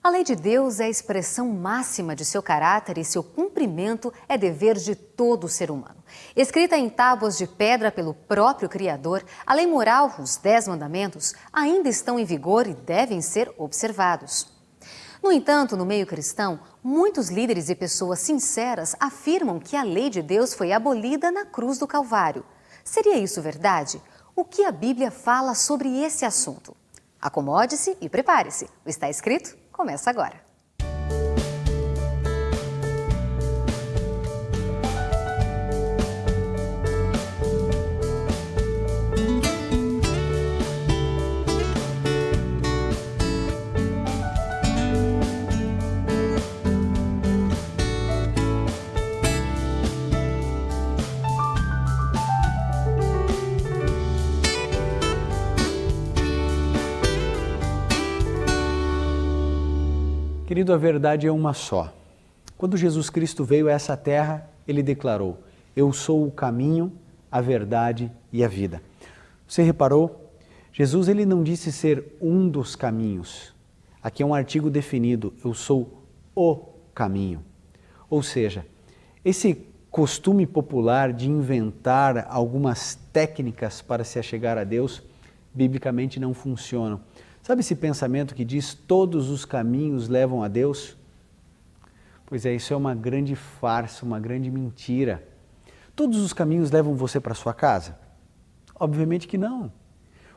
A lei de Deus é a expressão máxima de seu caráter e seu cumprimento é dever de todo ser humano. Escrita em tábuas de pedra pelo próprio Criador, a lei moral, os 10 mandamentos, ainda estão em vigor e devem ser observados. No entanto, no meio cristão, muitos líderes e pessoas sinceras afirmam que a lei de Deus foi abolida na cruz do Calvário. Seria isso verdade? O que a Bíblia fala sobre esse assunto? Acomode-se e prepare-se. O Está Escrito começa agora. Querido, a verdade é uma só. Quando Jesus Cristo veio a essa terra, Ele declarou: eu sou o caminho, a verdade e a vida. Você reparou? Jesus ele não disse ser um dos caminhos. Aqui é um artigo definido: eu sou o caminho. Ou seja, esse costume popular de inventar algumas técnicas para se achegar a Deus, biblicamente não funcionam. Sabe esse pensamento que diz todos os caminhos levam a Deus? Pois é, isso é uma grande farsa, uma grande mentira. Todos os caminhos levam você para sua casa? Obviamente que não.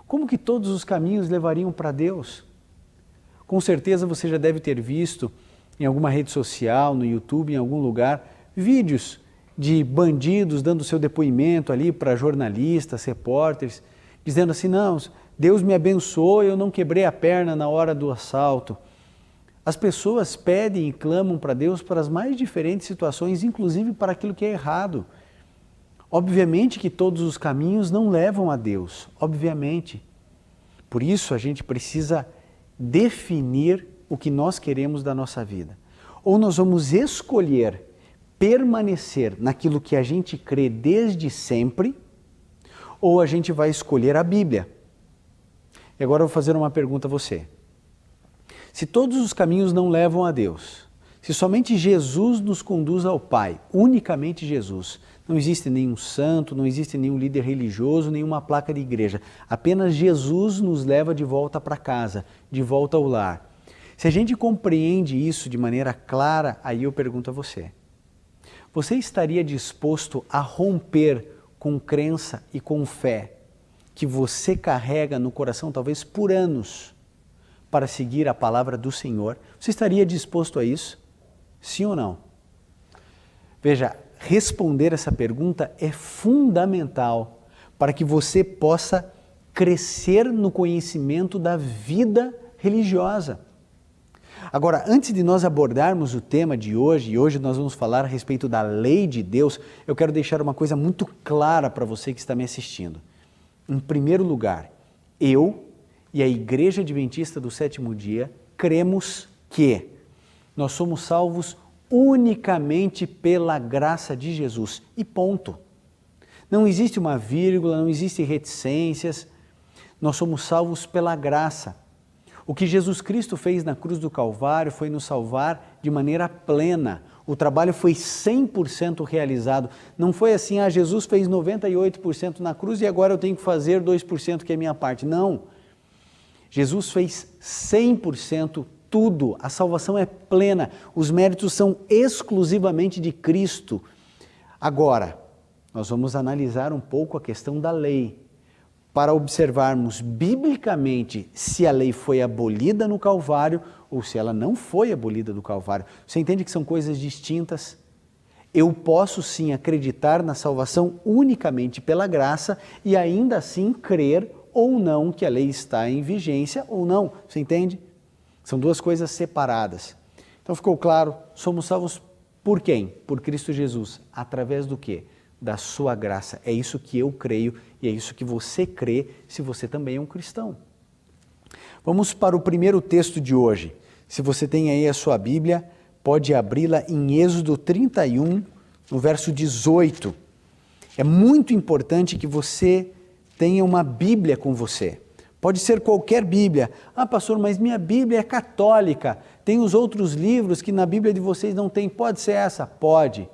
Como que todos os caminhos levariam para Deus? Com certeza você já deve ter visto em alguma rede social, no YouTube, em algum lugar, vídeos de bandidos dando seu depoimento ali para jornalistas, repórteres, dizendo assim: não, Deus me abençoou, eu não quebrei a perna na hora do assalto. As pessoas pedem e clamam para Deus para as mais diferentes situações, inclusive para aquilo que é errado. Obviamente que todos os caminhos não levam a Deus, obviamente. Por isso a gente precisa definir o que nós queremos da nossa vida. Ou nós vamos escolher permanecer naquilo que a gente crê desde sempre, ou a gente vai escolher a Bíblia. E agora eu vou fazer uma pergunta a você. Se todos os caminhos não levam a Deus, se somente Jesus nos conduz ao Pai, unicamente Jesus, não existe nenhum santo, não existe nenhum líder religioso, nenhuma placa de igreja, apenas Jesus nos leva de volta para casa, de volta ao lar. Se a gente compreende isso de maneira clara, aí eu pergunto a você: você estaria disposto a romper com crença e com fé que você carrega no coração talvez por anos para seguir a palavra do Senhor? Você estaria disposto a isso? Sim ou não? Veja, responder essa pergunta é fundamental para que você possa crescer no conhecimento da vida religiosa. Agora, antes de nós abordarmos o tema de hoje, e hoje nós vamos falar a respeito da lei de Deus, eu quero deixar uma coisa muito clara para você que está me assistindo. Em primeiro lugar, eu e a Igreja Adventista do Sétimo Dia cremos que nós somos salvos unicamente pela graça de Jesus e ponto. Não existe uma vírgula, não existem reticências, nós somos salvos pela graça. O que Jesus Cristo fez na cruz do Calvário foi nos salvar de maneira plena. O trabalho foi 100% realizado. Não foi assim: Jesus fez 98% na cruz e agora eu tenho que fazer 2% que é a minha parte. Não. Jesus fez 100% tudo. A salvação é plena. Os méritos são exclusivamente de Cristo. Agora, nós vamos analisar um pouco a questão da lei, para observarmos biblicamente se a lei foi abolida no Calvário ou se ela não foi abolida no Calvário. Você entende que são coisas distintas? Eu posso sim acreditar na salvação unicamente pela graça e ainda assim crer ou não que a lei está em vigência ou não. Você entende? São duas coisas separadas. Então ficou claro, somos salvos por quem? Por Cristo Jesus. Através do quê? Da sua graça. É isso que eu creio e é isso que você crê se você também é um cristão. Vamos para o primeiro texto de hoje. Se você tem aí a sua Bíblia, pode abri-la em Êxodo 31, no verso 18. É muito importante que você tenha uma Bíblia com você, Pode ser qualquer Bíblia. Ah, pastor, mas minha Bíblia é católica. Tem os outros livros que na Bíblia de vocês não tem. Pode ser essa? Pode.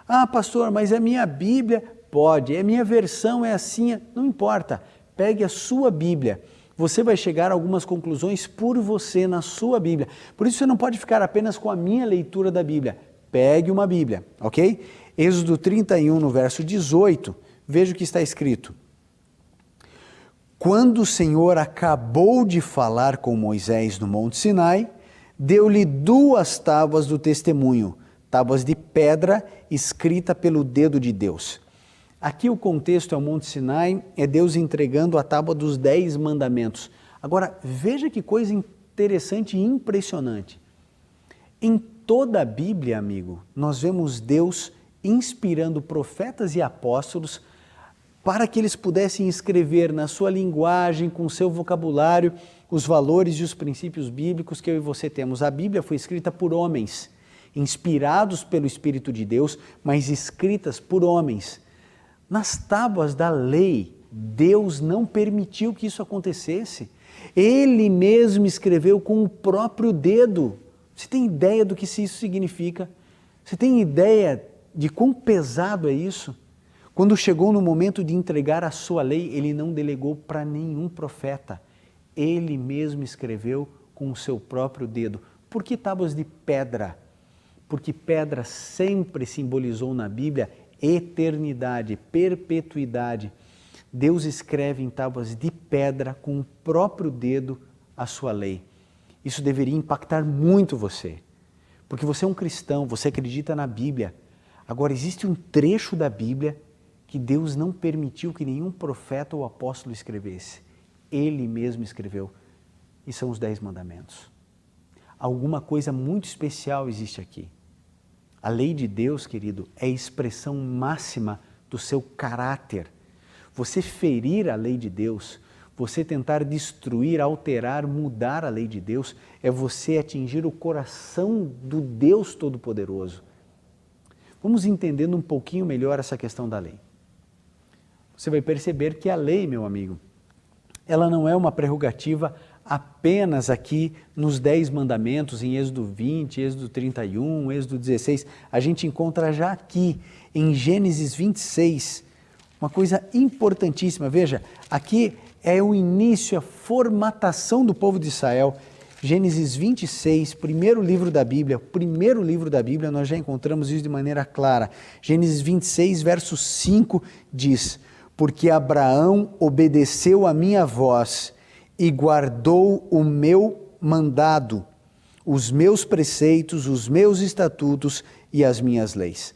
Ah, pastor, mas a minha Bíblia? Pode. A minha versão é assim. Não importa. Pegue a sua Bíblia. Você vai chegar a algumas conclusões por você na sua Bíblia. Por isso você não pode ficar apenas com a minha leitura da Bíblia. Pegue uma Bíblia, ok? Êxodo 31, no verso 18, veja o que está escrito. Quando o Senhor acabou de falar com Moisés no Monte Sinai, deu-lhe 2 tábuas do testemunho, tábuas de pedra escrita pelo dedo de Deus. Aqui o contexto é o Monte Sinai, é Deus entregando a tábua dos 10 mandamentos. Agora, veja que coisa interessante e impressionante. Em toda a Bíblia, amigo, nós vemos Deus inspirando profetas e apóstolos para que eles pudessem escrever na sua linguagem, com seu vocabulário, os valores e os princípios bíblicos que eu e você temos. A Bíblia foi escrita por homens, inspirados pelo Espírito de Deus, mas escritas por homens. Nas tábuas da lei, Deus não permitiu que isso acontecesse. Ele mesmo escreveu com o próprio dedo. Você tem ideia do que isso significa? Você tem ideia de quão pesado é isso? Quando chegou no momento de entregar a sua lei, ele não delegou para nenhum profeta. Ele mesmo escreveu com o seu próprio dedo. Por que tábuas de pedra? Porque pedra sempre simbolizou na Bíblia eternidade, perpetuidade. Deus escreve em tábuas de pedra com o próprio dedo a sua lei. Isso deveria impactar muito você, porque você é um cristão, você acredita na Bíblia. Agora, existe um trecho da Bíblia que Deus não permitiu que nenhum profeta ou apóstolo escrevesse. Ele mesmo escreveu, e são os 10 mandamentos. Alguma coisa muito especial existe aqui. A lei de Deus, querido, é a expressão máxima do seu caráter. Você ferir a lei de Deus, você tentar destruir, alterar, mudar a lei de Deus, é você atingir o coração do Deus Todo-Poderoso. Vamos entendendo um pouquinho melhor essa questão da lei. Você vai perceber que a lei, meu amigo, ela não é uma prerrogativa apenas aqui nos 10 mandamentos, em Êxodo 20, Êxodo 31, Êxodo 16. A gente encontra já aqui em Gênesis 26 uma coisa importantíssima. Veja, aqui é o início, a formatação do povo de Israel. Gênesis 26, primeiro livro da Bíblia, nós já encontramos isso de maneira clara. Gênesis 26, verso 5 diz: porque Abraão obedeceu a minha voz e guardou o meu mandado, os meus preceitos, os meus estatutos e as minhas leis.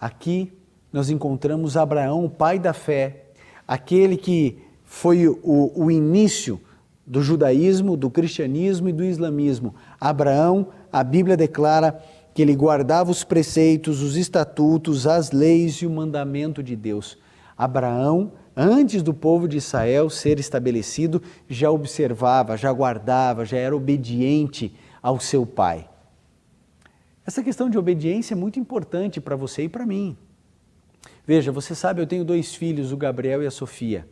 Aqui nós encontramos Abraão, o pai da fé, aquele que foi o início do judaísmo, do cristianismo e do islamismo. Abraão, a Bíblia declara que ele guardava os preceitos, os estatutos, as leis e o mandamento de Deus. Abraão, antes do povo de Israel ser estabelecido, já observava, já guardava, já era obediente ao seu pai. Essa questão de obediência é muito importante para você e para mim. Veja, você sabe, eu tenho 2 filhos, o Gabriel e a Sofia.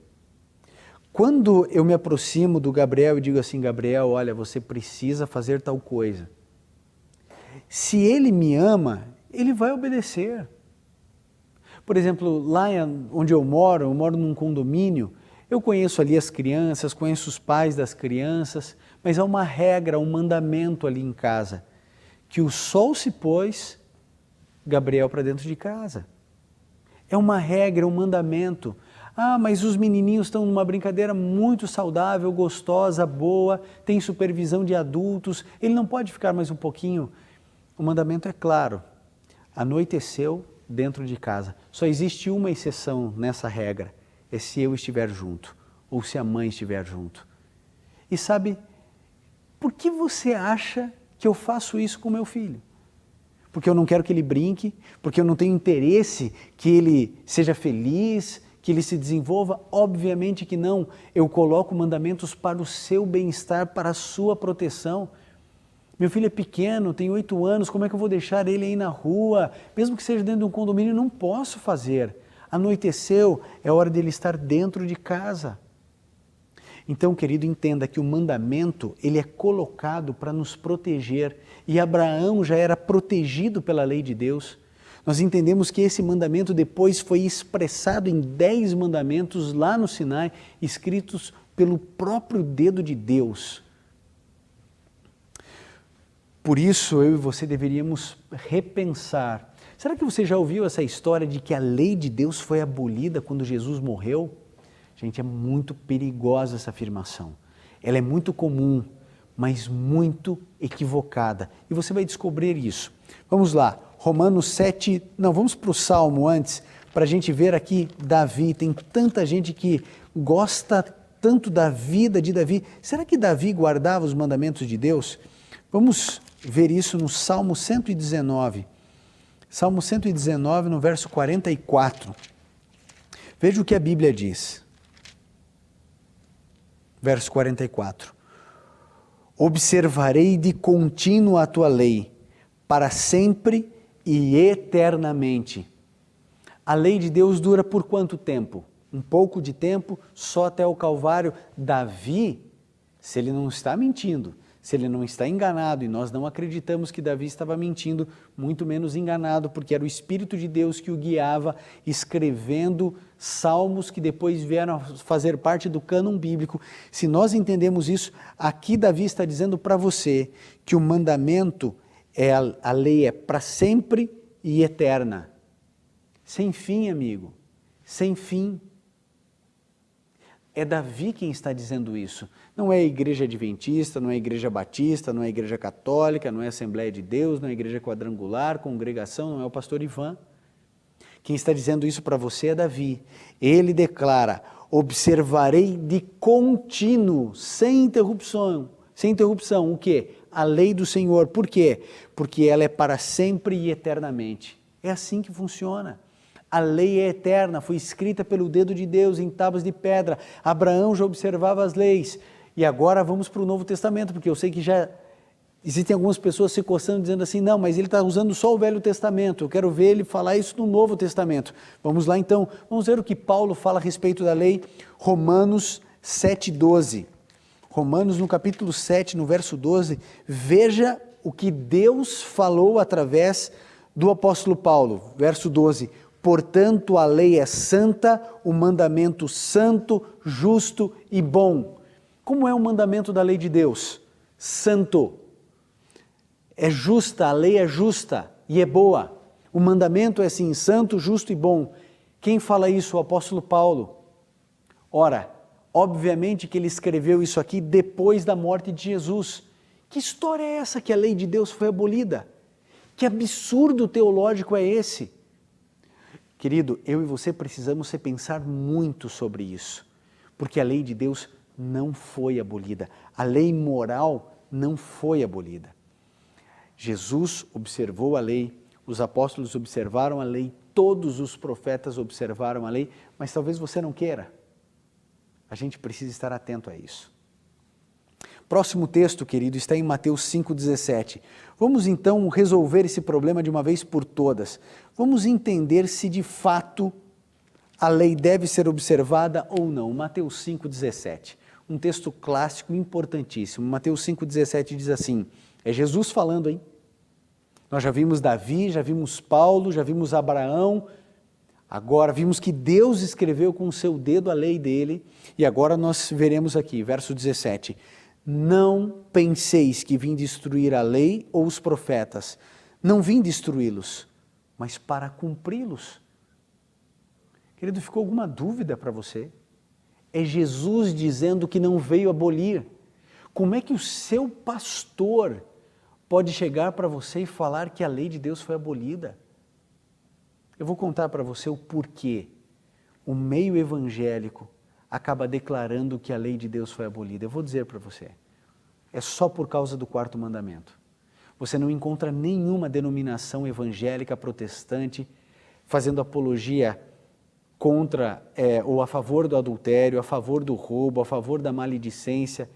Quando eu me aproximo do Gabriel e digo assim: Gabriel, olha, você precisa fazer tal coisa. Se ele me ama, ele vai obedecer. Por exemplo, lá onde eu moro num condomínio, eu conheço ali as crianças, conheço os pais das crianças, mas há uma regra, um mandamento ali em casa, que o sol se pôs, Gabriel para dentro de casa. É uma regra, um mandamento. Ah, mas os menininhos estão numa brincadeira muito saudável, gostosa, boa, tem supervisão de adultos, ele não pode ficar mais um pouquinho? O mandamento é claro: anoiteceu, dentro de casa. Só existe uma exceção nessa regra, é se eu estiver junto, ou se a mãe estiver junto. E sabe, por que você acha que eu faço isso com meu filho? Porque eu não quero que ele brinque, porque eu não tenho interesse que ele seja feliz, que ele se desenvolva? Obviamente que não. Eu coloco mandamentos para o seu bem-estar, para a sua proteção. Meu filho é pequeno, tem 8 anos, como é que eu vou deixar ele aí na rua? Mesmo que seja dentro de um condomínio, não posso fazer. Anoiteceu, é hora dele estar dentro de casa. Então, querido, entenda que o mandamento, ele é colocado para nos proteger. E Abraão já era protegido pela lei de Deus. Nós entendemos que esse mandamento depois foi expressado em 10 mandamentos lá no Sinai, escritos pelo próprio dedo de Deus. Por isso, eu e você deveríamos repensar. Será que você já ouviu essa história de que a lei de Deus foi abolida quando Jesus morreu? Gente, é muito perigosa essa afirmação. Ela é muito comum, mas muito equivocada. E você vai descobrir isso. Vamos lá, Romanos 7, vamos para o Salmo antes, para a gente ver aqui Davi. Tem tanta gente que gosta tanto da vida de Davi. Será que Davi guardava os mandamentos de Deus? Vamos ver isso no Salmo 119. Salmo 119, no verso 44. Veja o que a Bíblia diz. Verso 44. Observarei de contínuo a tua lei, para sempre e eternamente. A lei de Deus dura por quanto tempo? Um pouco de tempo, só até o Calvário. Davi, se ele não está mentindo, se ele não está enganado, e nós não acreditamos que Davi estava mentindo, muito menos enganado, porque era o Espírito de Deus que o guiava, escrevendo salmos que depois vieram a fazer parte do cânon bíblico. Se nós entendemos isso, aqui Davi está dizendo para você que o mandamento, a lei é para sempre e eterna. Sem fim, amigo, sem fim. É Davi quem está dizendo isso. Não é a igreja adventista, não é a igreja batista, não é a igreja católica, não é a Assembleia de Deus, não é a igreja quadrangular, congregação, não é o pastor Ivan. Quem está dizendo isso para você é Davi. Ele declara, observarei de contínuo, sem interrupção, o quê? A lei do Senhor. Por quê? Porque ela é para sempre e eternamente. É assim que funciona. A lei é eterna, foi escrita pelo dedo de Deus em tábuas de pedra. Abraão já observava as leis. E agora vamos para o Novo Testamento, porque eu sei que já existem algumas pessoas se coçando dizendo assim, não, mas ele está usando só o Velho Testamento, eu quero ver ele falar isso no Novo Testamento. Vamos lá então, vamos ver o que Paulo fala a respeito da lei, Romanos 7,12. Romanos no capítulo 7, no verso 12, veja o que Deus falou através do apóstolo Paulo, verso 12. Portanto, a lei é santa, o mandamento santo, justo e bom. Como é o mandamento da lei de Deus? Santo. É justa, a lei é justa e é boa. O mandamento é sim santo, justo e bom. Quem fala isso? O apóstolo Paulo. Ora, obviamente que ele escreveu isso aqui depois da morte de Jesus. Que história é essa que a lei de Deus foi abolida? Que absurdo teológico é esse? Querido, eu e você precisamos repensar muito sobre isso, porque a lei de Deus não foi abolida, a lei moral não foi abolida. Jesus observou a lei, os apóstolos observaram a lei, todos os profetas observaram a lei, mas talvez você não queira. A gente precisa estar atento a isso. Próximo texto, querido, está em Mateus 5,17. Vamos então resolver esse problema de uma vez por todas. Vamos entender se de fato a lei deve ser observada ou não. Mateus 5,17. Um texto clássico importantíssimo. Mateus 5,17 diz assim, é Jesus falando, hein? Nós já vimos Davi, já vimos Paulo, já vimos Abraão, agora vimos que Deus escreveu com o seu dedo a lei dele, e agora nós veremos aqui, verso 17, não penseis que vim destruir a lei ou os profetas, não vim destruí-los, mas para cumpri-los. Querido, ficou alguma dúvida para você? É Jesus dizendo que não veio abolir. Como é que o seu pastor pode chegar para você e falar que a lei de Deus foi abolida? Eu vou contar para você o porquê. O meio evangélico acaba declarando que a lei de Deus foi abolida. Eu vou dizer para você, é só por causa do quarto mandamento. Você não encontra nenhuma denominação evangélica protestante fazendo apologia contra ou a favor do adultério, a favor do roubo, a favor da maledicência.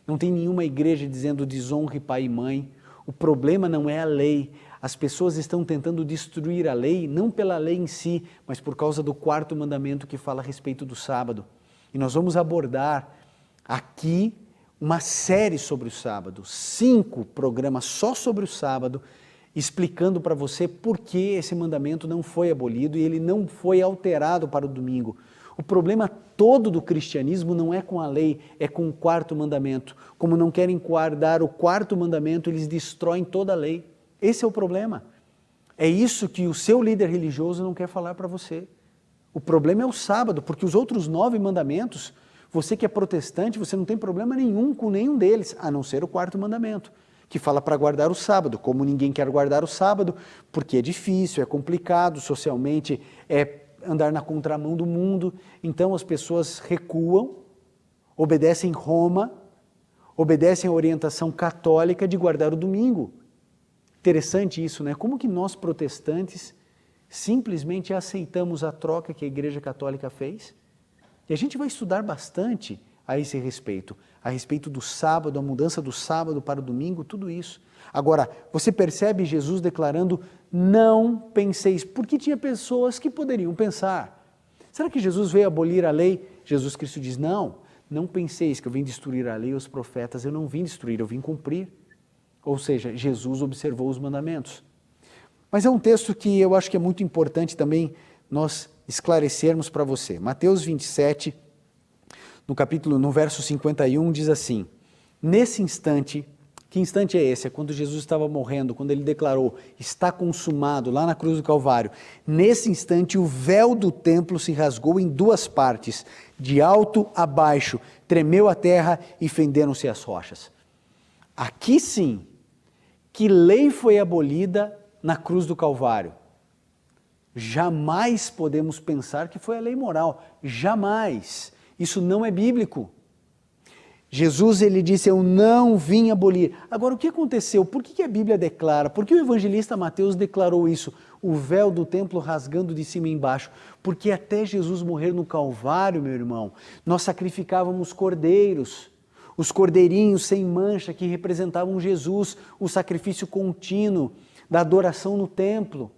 Não tem nenhuma igreja dizendo desonre pai e mãe. O problema não é a lei. As pessoas estão tentando destruir a lei, não pela lei em si, mas por causa do quarto mandamento que fala a respeito do sábado. E nós vamos abordar aqui uma série sobre o sábado, 5 programas só sobre o sábado, explicando para você por que esse mandamento não foi abolido e ele não foi alterado para o domingo. O problema todo do cristianismo não é com a lei, é com o 4º mandamento. Como não querem guardar o 4º mandamento, eles destroem toda a lei. Esse é o problema. É isso que o seu líder religioso não quer falar para você. O problema é o sábado, porque os outros 9 mandamentos, você que é protestante, você não tem problema nenhum com nenhum deles, a não ser o 4º mandamento, que fala para guardar o sábado. Como ninguém quer guardar o sábado, porque é difícil, é complicado, socialmente é andar na contramão do mundo, então as pessoas recuam, obedecem Roma, obedecem a orientação católica de guardar o domingo. Interessante isso, né? Como que nós protestantes simplesmente aceitamos a troca que a Igreja Católica fez? E a gente vai estudar bastante a esse respeito do sábado, a mudança do sábado para o domingo, tudo isso. Agora, você percebe Jesus declarando, não penseis, porque tinha pessoas que poderiam pensar. Será que Jesus veio abolir a lei? Jesus Cristo diz, não penseis que eu vim destruir a lei e os profetas, eu não vim destruir, eu vim cumprir. Ou seja, Jesus observou os mandamentos. Mas é um texto que eu acho que é muito importante também nós esclarecermos para você. Mateus 27, no verso 51, diz assim, nesse instante, que instante é esse? É quando Jesus estava morrendo, quando ele declarou, está consumado, lá na cruz do Calvário. Nesse instante, o véu do templo se rasgou em 2 partes, de alto a baixo, tremeu a terra e fenderam-se as rochas. Aqui sim, que lei foi abolida na cruz do Calvário? Jamais podemos pensar que foi a lei moral, jamais. Isso não é bíblico. Jesus, ele disse, eu não vim abolir. Agora, o que aconteceu? Por que a Bíblia declara? Por que o evangelista Mateus declarou isso? O véu do templo rasgando de cima e embaixo. Porque até Jesus morrer no Calvário, meu irmão, nós sacrificávamos cordeiros. Os cordeirinhos sem mancha que representavam Jesus, o sacrifício contínuo da adoração no templo.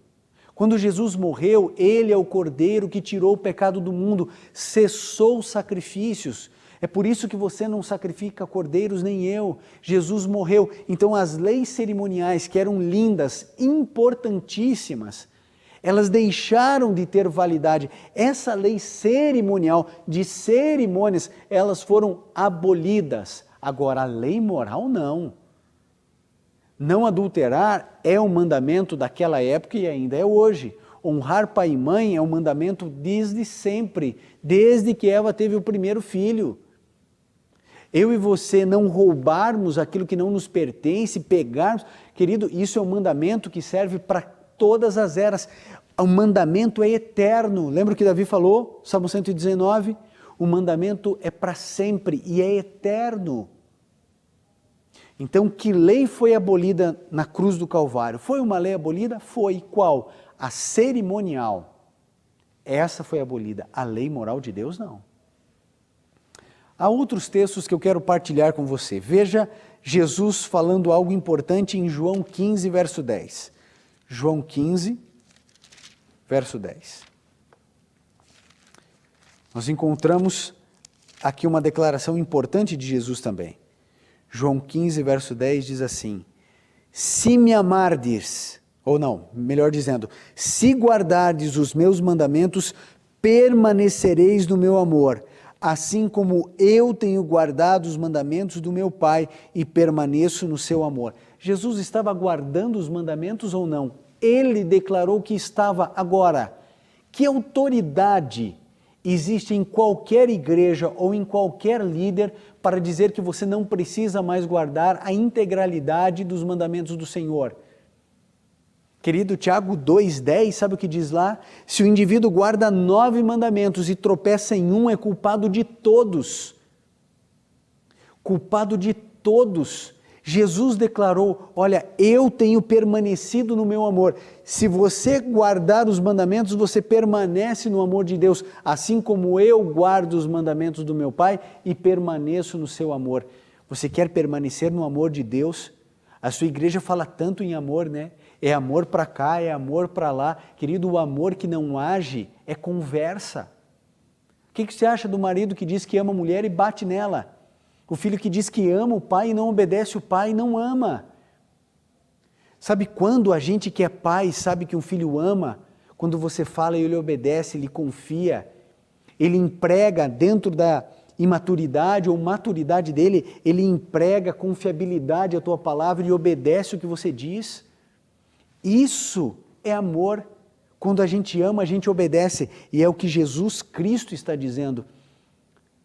Quando Jesus morreu, ele é o cordeiro que tirou o pecado do mundo, cessou os sacrifícios. É por isso que você não sacrifica cordeiros, nem eu. Jesus morreu. Então as leis cerimoniais, que eram lindas, importantíssimas, elas deixaram de ter validade. Essa lei cerimonial, de cerimônias, elas foram abolidas. Agora, a lei moral não. Não adulterar é um mandamento daquela época e ainda é hoje. Honrar pai e mãe é um mandamento desde sempre, desde que Eva teve o primeiro filho. Eu e você não roubarmos aquilo que não nos pertence, pegarmos, querido, isso é um mandamento que serve para todas as eras. O mandamento é eterno. Lembra o que Davi falou? Salmo 119? O mandamento é para sempre e é eterno. Então, que lei foi abolida na cruz do Calvário? Foi uma lei abolida? Foi. Qual? A cerimonial. Essa foi abolida. A lei moral de Deus, não. Há outros textos que eu quero partilhar com você. Veja Jesus falando algo importante em João 15, verso 10. João 15, verso 10. Nós encontramos aqui uma declaração importante de Jesus também. João 15, verso 10 diz assim, se me amardes, ou não, melhor dizendo, se guardardes os meus mandamentos, permanecereis no meu amor, assim como eu tenho guardado os mandamentos do meu Pai e permaneço no seu amor. Jesus estava guardando os mandamentos ou não? Ele declarou que estava. Agora, que autoridade existe em qualquer igreja ou em qualquer líder para dizer que você não precisa mais guardar a integralidade dos mandamentos do Senhor? Querido, Tiago 2,10, sabe o que diz lá? Se o indivíduo guarda 9 mandamentos e tropeça em um, é culpado de todos. Culpado de todos. Jesus declarou, olha, eu tenho permanecido no meu amor. Se você guardar os mandamentos, você permanece no amor de Deus, assim como eu guardo os mandamentos do meu Pai e permaneço no seu amor. Você quer permanecer no amor de Deus? A sua igreja fala tanto em amor, né? É amor para cá, é amor para lá. Querido, o amor que não age é conversa. O que você acha do marido que diz que ama a mulher e bate nela? O filho que diz que ama o pai e não obedece o pai, não ama. Sabe quando a gente que é pai sabe que um filho ama? Quando você fala e ele obedece, ele confia, ele emprega dentro da imaturidade ou maturidade dele, ele emprega confiabilidade à tua palavra e obedece o que você diz. Isso é amor. Quando a gente ama, a gente obedece. E é o que Jesus Cristo está dizendo.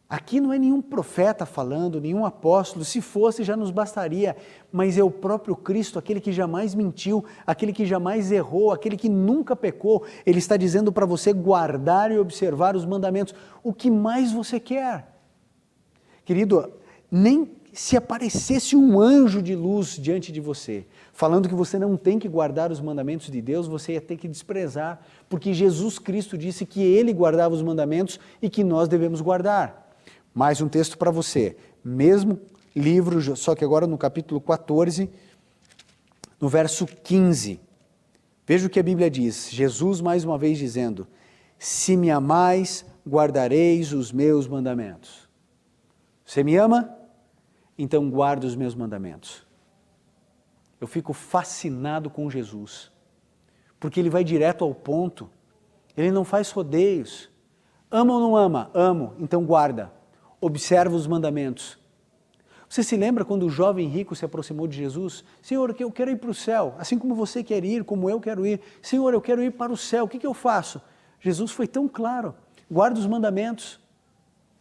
Aqui não é nenhum profeta falando, nenhum apóstolo, se fosse já nos bastaria, mas é o próprio Cristo, aquele que jamais mentiu, aquele que jamais errou, aquele que nunca pecou. Ele está dizendo para você guardar e observar os mandamentos. O que mais você quer? Querido, nem se aparecesse um anjo de luz diante de você, falando que você não tem que guardar os mandamentos de Deus, você ia ter que desprezar, porque Jesus Cristo disse que Ele guardava os mandamentos e que nós devemos guardar. Mais um texto para você, mesmo livro, só que agora no capítulo 14, no verso 15. Veja o que a Bíblia diz, Jesus mais uma vez dizendo, se me amais, guardareis os meus mandamentos. Você me ama? Então guarda os meus mandamentos. Eu fico fascinado com Jesus, porque ele vai direto ao ponto, ele não faz rodeios. Ama ou não ama? Amo, então guarda. Observa os mandamentos. Você se lembra quando o jovem rico se aproximou de Jesus? Senhor, eu quero ir para o céu, assim como você quer ir, como eu quero ir. Senhor, eu quero ir para o céu, o que eu faço? Jesus foi tão claro, guarda os mandamentos.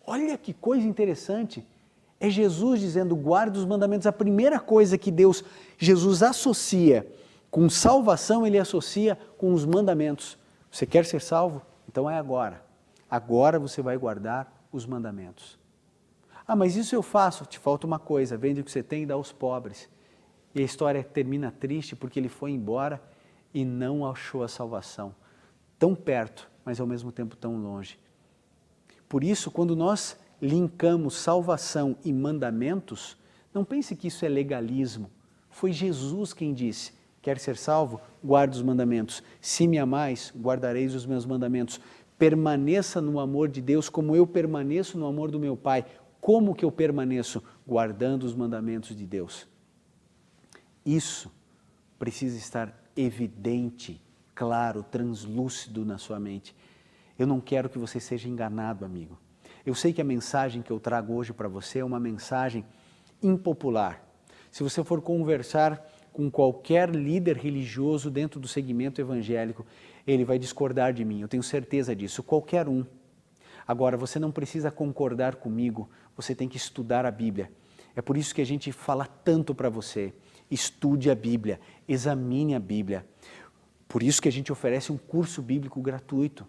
Olha que coisa interessante, é Jesus dizendo guarda os mandamentos. A primeira coisa que Jesus associa com salvação, ele associa com os mandamentos. Você quer ser salvo? Então é agora. Agora você vai guardar os mandamentos. Ah, mas isso eu faço. Te falta uma coisa, vende o que você tem e dá aos pobres. E a história termina triste porque ele foi embora e não achou a salvação. Tão perto, mas ao mesmo tempo tão longe. Por isso, quando nós linkamos salvação e mandamentos, não pense que isso é legalismo. Foi Jesus quem disse, quer ser salvo? Guarde os mandamentos. Se me amais, guardareis os meus mandamentos. Permaneça no amor de Deus como eu permaneço no amor do meu Pai. Como que eu permaneço? Guardando os mandamentos de Deus. Isso precisa estar evidente, claro, translúcido na sua mente. Eu não quero que você seja enganado, amigo. Eu sei que a mensagem que eu trago hoje para você é uma mensagem impopular. Se você for conversar com qualquer líder religioso dentro do segmento evangélico, ele vai discordar de mim, eu tenho certeza disso, qualquer um. Agora, você não precisa concordar comigo, você tem que estudar a Bíblia. É por isso que a gente fala tanto para você, estude a Bíblia, examine a Bíblia. Por isso que a gente oferece um curso bíblico gratuito.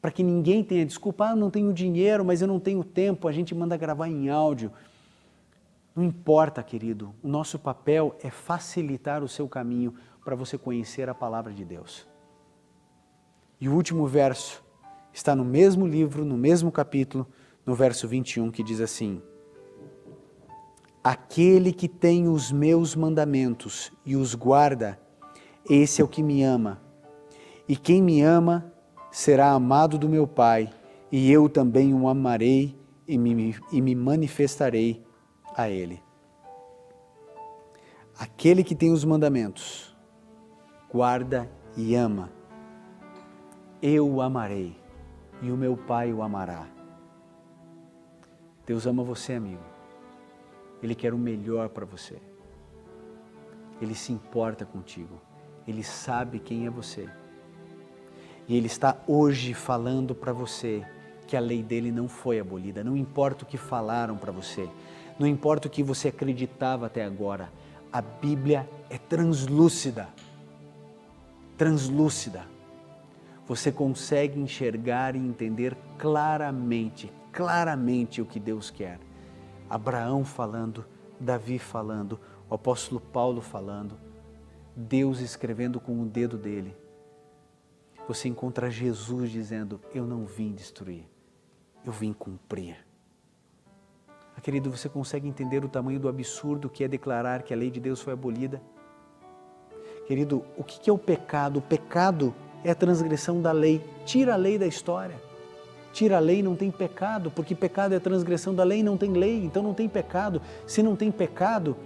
Para que ninguém tenha desculpa, não tenho dinheiro, mas eu não tenho tempo, a gente manda gravar em áudio. Não importa, querido, o nosso papel é facilitar o seu caminho para você conhecer a palavra de Deus. E o último verso está no mesmo livro, no mesmo capítulo, no verso 21, que diz assim: aquele que tem os meus mandamentos e os guarda, esse é o que me ama. E quem me ama será amado do meu Pai, e eu também o amarei e me manifestarei a ele. Aquele que tem os mandamentos, guarda e ama, eu o amarei e o meu Pai o amará. Deus ama você, amigo. Ele quer o melhor para você. Ele se importa contigo. Ele sabe quem é você. E Ele está hoje falando para você que a lei dele não foi abolida. Não importa o que falaram para você. Não importa o que você acreditava até agora. A Bíblia é translúcida. Translúcida. Você consegue enxergar e entender claramente o que Deus quer. Abraão falando, Davi falando, o apóstolo Paulo falando, Deus escrevendo com o dedo dele. Você encontra Jesus dizendo, eu não vim destruir, eu vim cumprir. Querido, você consegue entender o tamanho do absurdo que é declarar que a lei de Deus foi abolida? Querido, o que é o pecado? O pecado é a transgressão da lei. Tira a lei da história. tira a lei, não tem pecado, porque pecado é a transgressão da lei, não tem lei, então não tem pecado. Se não tem pecado,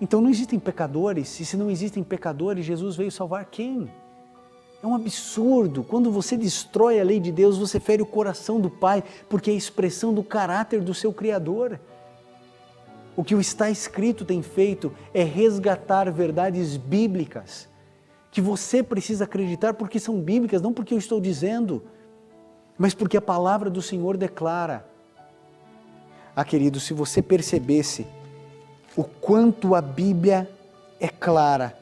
então não existem pecadores, e se não existem pecadores, Jesus veio salvar quem? É um absurdo. Quando você destrói a lei de Deus, você fere o coração do Pai, porque é a expressão do caráter do seu Criador. O que o está escrito tem feito é resgatar verdades bíblicas, que você precisa acreditar porque são bíblicas, não porque eu estou dizendo, mas porque a palavra do Senhor declara. Querido, se você percebesse o quanto a Bíblia é clara,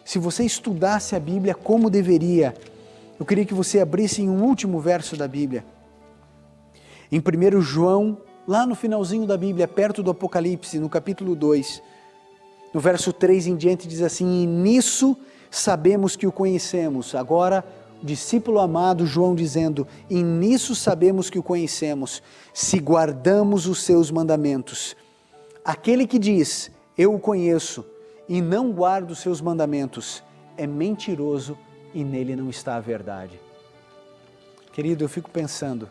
se você estudasse a Bíblia como deveria, eu queria que você abrisse em um último verso da Bíblia. Em 1 João, lá no finalzinho da Bíblia, perto do Apocalipse, no capítulo 2, no verso 3 em diante, diz assim: e nisso sabemos que o conhecemos. Agora, o discípulo amado João dizendo: e nisso sabemos que o conhecemos, se guardamos os seus mandamentos. Aquele que diz, eu o conheço, e não guarda os seus mandamentos, é mentiroso e nele não está a verdade. Querido, eu fico pensando,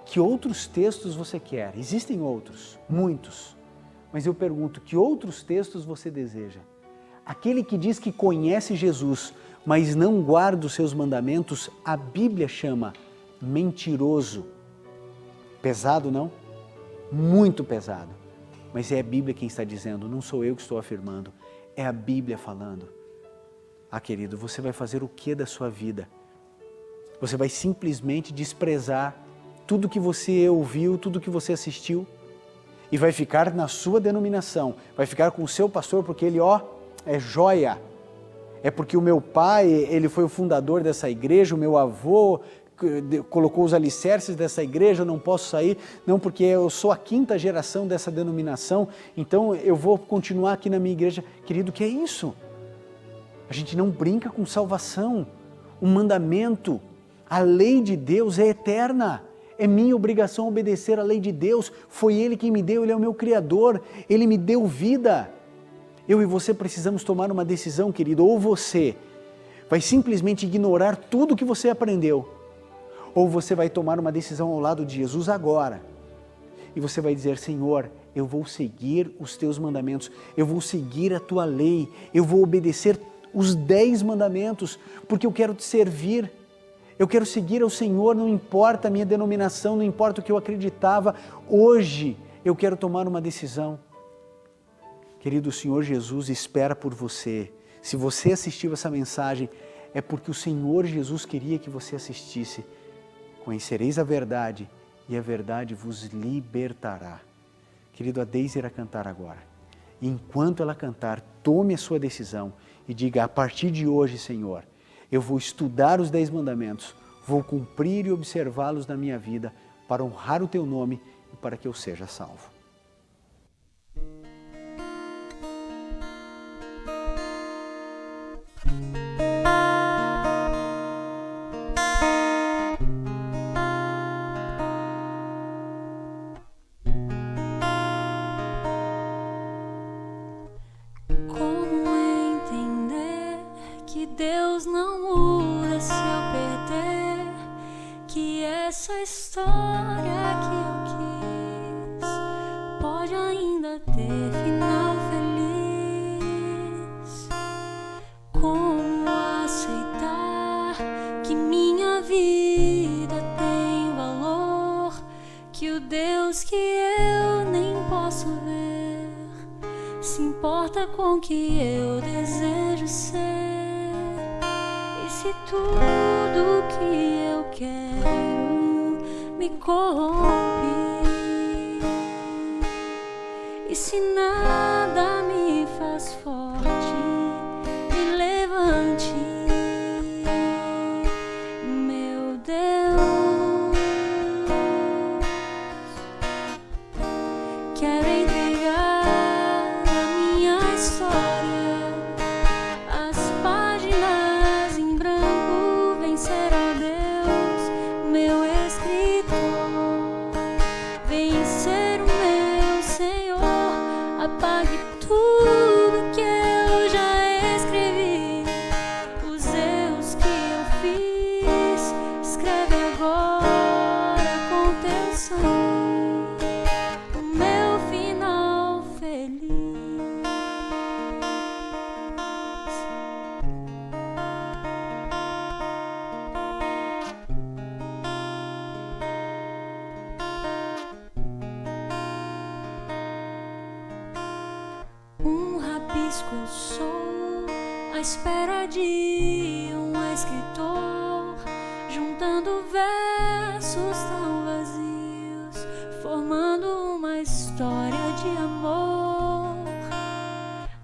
que outros textos você quer? Existem outros, muitos, mas eu pergunto, que outros textos você deseja? Aquele que diz que conhece Jesus, mas não guarda os seus mandamentos, a Bíblia chama mentiroso. Pesado, não? Muito pesado. Mas é a Bíblia quem está dizendo, não sou eu que estou afirmando, é a Bíblia falando. Querido, você vai fazer o que da sua vida? Você vai simplesmente desprezar tudo que você ouviu, tudo que você assistiu, e vai ficar na sua denominação, vai ficar com o seu pastor porque ele, é joia. É porque o meu pai, ele foi o fundador dessa igreja, o meu avô colocou os alicerces dessa igreja, eu não posso sair, não, porque eu sou a 5ª geração dessa denominação, então eu vou continuar aqui na minha igreja. Querido, o que é isso? A gente não brinca com salvação, o mandamento, a lei de Deus é eterna, é minha obrigação obedecer à lei de Deus, foi Ele quem me deu, Ele é o meu Criador, Ele me deu vida. Eu e você precisamos tomar uma decisão, querido, ou você vai simplesmente ignorar tudo que você aprendeu, ou você vai tomar uma decisão ao lado de Jesus agora, e você vai dizer: Senhor, eu vou seguir os teus mandamentos, eu vou seguir a tua lei, eu vou obedecer os 10 mandamentos, porque eu quero te servir, eu quero seguir ao Senhor, não importa a minha denominação, não importa o que eu acreditava, hoje eu quero tomar uma decisão. Querido, o Senhor Jesus espera por você. Se você assistiu essa mensagem, é porque o Senhor Jesus queria que você assistisse. Conhecereis a verdade e a verdade vos libertará. Querido, a Deise irá cantar agora. E enquanto ela cantar, tome a sua decisão e diga: a partir de hoje, Senhor, eu vou estudar os 10 mandamentos, vou cumprir e observá-los na minha vida para honrar o teu nome e para que eu seja salvo. Deus não muda se eu perder, que essa história que eu quis pode ainda ter final feliz. Como aceitar que minha vida tem valor, que o Deus que eu nem posso ver se importa com o que eu desejo ser? Se tudo que eu quero me corrompe, e se nada me faz forte, me levante, meu Deus, quero entregar a minha história, as páginas será Deus, meu escritor, vencer o meu Senhor, apague tudo que eu já escrevi, os erros que eu fiz, escreve agora. Um rabisco eu sou, à espera de um escritor, juntando versos tão vazios, formando uma história de amor.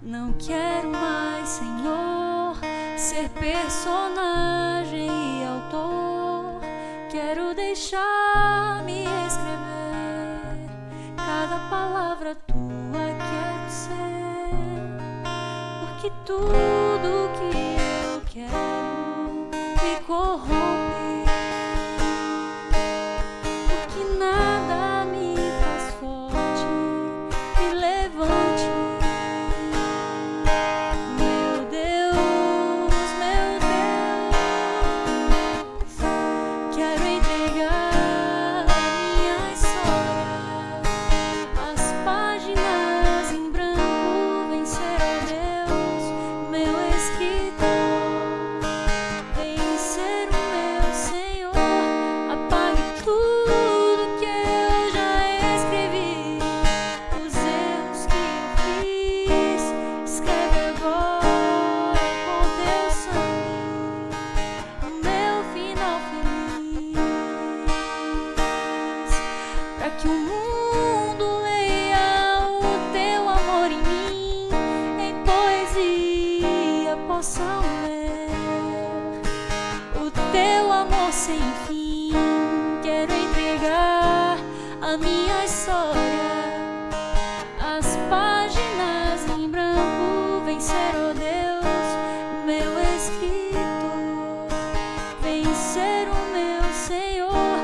Não quero mais, Senhor, ser personagem e autor. Quero deixar-me escrever cada palavra tua, quero ser, porque tudo que eu quero me corrompe, porque nada me faz forte, me levante. Meu Deus, quero entregar minha história, as páginas em branco, vencer a Deus, meu escritor, vencer o meu Senhor, apague tudo que eu já escrevi, os erros que eu fiz, escreve agora com teu sangue, o meu final feliz, para que o mundo leia o teu amor em mim, em poesia possam ler o teu amor sem fim. Quero entregar a minha história, as páginas em branco, vencer, ó Deus, meu escritor, vencer o meu Senhor,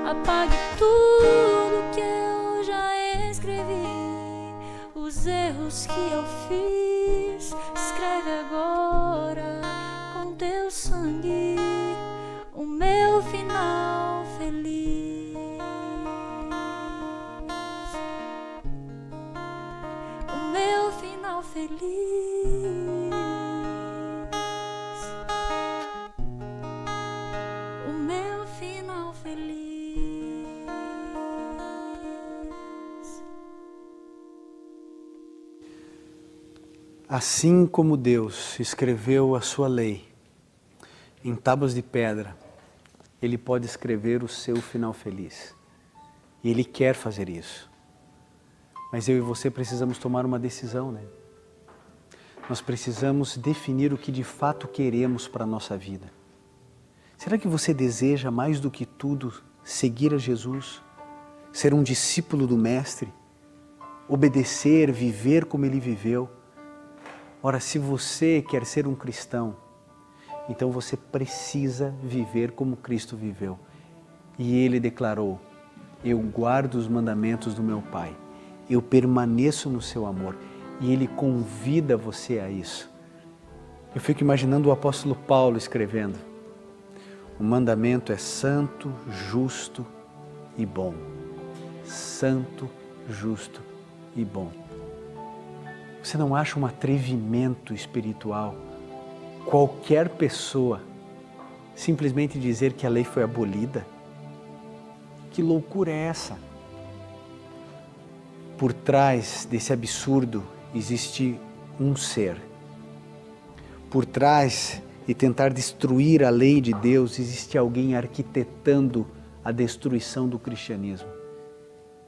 apague tudo que eu já escrevi, os erros que eu fiz, escreve agora com teu sangue, o meu final feliz, o meu final feliz, o meu final feliz. Assim como Deus escreveu a sua lei em tábuas de pedra, Ele pode escrever o seu final feliz. E Ele quer fazer isso. Mas eu e você precisamos tomar uma decisão, né? Nós precisamos definir o que de fato queremos para a nossa vida. Será que você deseja mais do que tudo seguir a Jesus? Ser um discípulo do Mestre? Obedecer, viver como Ele viveu? Ora, se você quer ser um cristão, então você precisa viver como Cristo viveu. E Ele declarou: eu guardo os mandamentos do meu Pai, eu permaneço no seu amor. E Ele convida você a isso. Eu fico imaginando o apóstolo Paulo escrevendo: o mandamento é santo, justo e bom. Santo, justo e bom. Você não acha um atrevimento espiritual qualquer pessoa simplesmente dizer que a lei foi abolida? Que loucura é essa? Por trás desse absurdo existe um ser. Por trás de tentar destruir a lei de Deus, existe alguém arquitetando a destruição do cristianismo.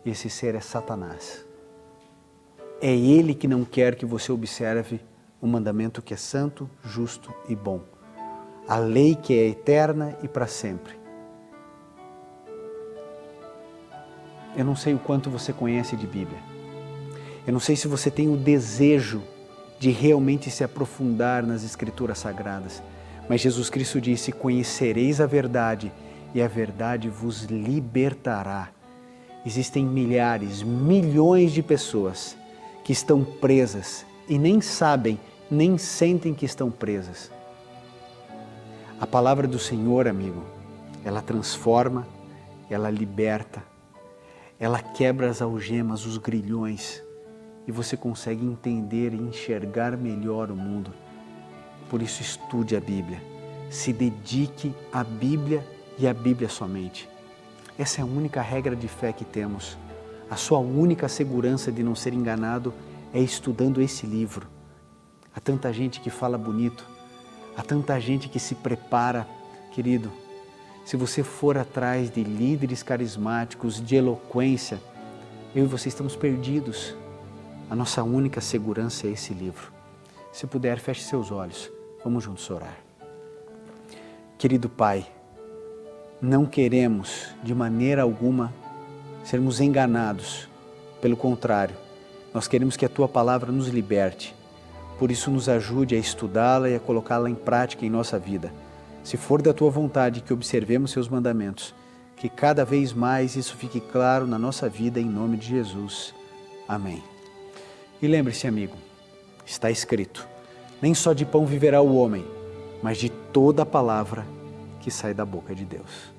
E esse ser é Satanás. É ele que não quer que você observe o mandamento que é santo, justo e bom. A lei que é eterna e para sempre. Eu não sei o quanto você conhece de Bíblia. Eu não sei se você tem o desejo de realmente se aprofundar nas Escrituras Sagradas. Mas Jesus Cristo disse: conhecereis a verdade e a verdade vos libertará. Existem milhares, milhões de pessoas que estão presas e nem sabem, nem sentem que estão presas. A palavra do Senhor, amigo, ela transforma, ela liberta, ela quebra as algemas, os grilhões, e você consegue entender e enxergar melhor o mundo. Por isso, estude a Bíblia, se dedique à Bíblia e à Bíblia somente. Essa é a única regra de fé que temos. A sua única segurança de não ser enganado é estudando esse livro. Há tanta gente que fala bonito, há tanta gente que se prepara, querido. Se você for atrás de líderes carismáticos, de eloquência, eu e você estamos perdidos. A nossa única segurança é esse livro. Se puder, feche seus olhos. Vamos juntos orar. Querido Pai, não queremos de maneira alguma sermos enganados. Pelo contrário, nós queremos que a Tua palavra nos liberte. Por isso, nos ajude a estudá-la e a colocá-la em prática em nossa vida. Se for da Tua vontade que observemos Seus mandamentos, que cada vez mais isso fique claro na nossa vida, em nome de Jesus. Amém. E lembre-se, amigo, está escrito, nem só de pão viverá o homem, mas de toda a palavra que sai da boca de Deus.